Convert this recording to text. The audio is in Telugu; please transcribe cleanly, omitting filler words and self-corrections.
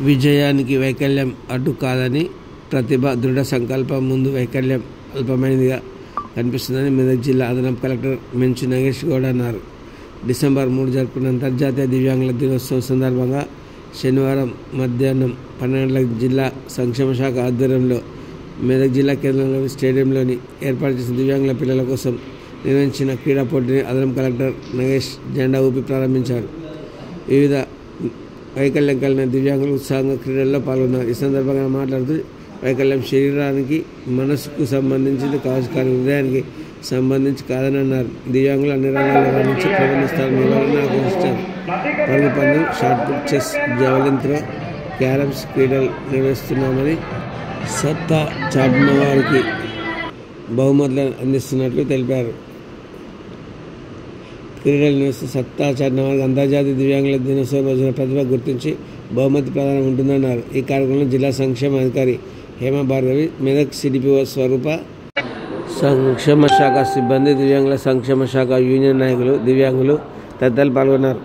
విజయానికి వైకల్యం అడ్డు కాదని, ప్రతిభ, దృఢ సంకల్పం ముందు వైకల్యం అల్పమైనదిగా కనిపిస్తుందని మెదక్ జిల్లా అదనపు కలెక్టర్ మంచు నాగేష్ గౌడ్ అన్నారు. డిసెంబర్ 3 జరుపుకున్న అంతర్జాతీయ దివ్యాంగుల దినోత్సవం సందర్భంగా శనివారం మధ్యాహ్నం 12 గంటలకు జిల్లా సంక్షేమ శాఖ ఆధ్వర్యంలో మెదక్ జిల్లా కేంద్రంలోని స్టేడియంలోని ఏర్పాటు చేసిన దివ్యాంగుల పిల్లల కోసం నిర్వహించిన క్రీడా పోటీని అదనపు కలెక్టర్ నాగేష్ జెండా ఊపి ప్రారంభించారు. వివిధ వైకల్యం కలిగిన దివ్యాంగులు ఉత్సాహంగా క్రీడల్లో పాల్గొన్నారు. ఈ సందర్భంగా మాట్లాడుతూ వైకల్యం శరీరానికి, మనసుకు సంబంధించింది కావచ్చు, కానీ హృదయానికి సంబంధించి కాదని అన్నారు. దివ్యాంగులు అన్ని రంగాల్లో రాణించి ప్రధాన స్థానం ఇవ్వాలని ఆకాంక్షించారు. పరుగు పందెం, shot put, chess, javelin throw, carroms క్రీడలు నిర్వహిస్తున్నామని, సత్తా చాటిన వారికి బహుమతులను అందిస్తున్నట్లు తెలిపారు. క్రీడలు నిర్వహిస్తూ సత్తా చాటిన వారికి అంతర్జాతీయ దివ్యాంగుల దినోత్సవం రోజున ప్రతిభ గుర్తించి బహుమతి ప్రదానం ఉంటుందన్నారు. ఈ కార్యక్రమంలో జిల్లా సంక్షేమ అధికారి హేమ భార్గవి, మెదక్ సిడిపిఓ స్వరూప, సంక్షేమ శాఖ సిబ్బంది, దివ్యాంగుల సంక్షేమ శాఖ యూనియన్ నాయకులు, దివ్యాంగులు తదితరులు పాల్గొన్నారు.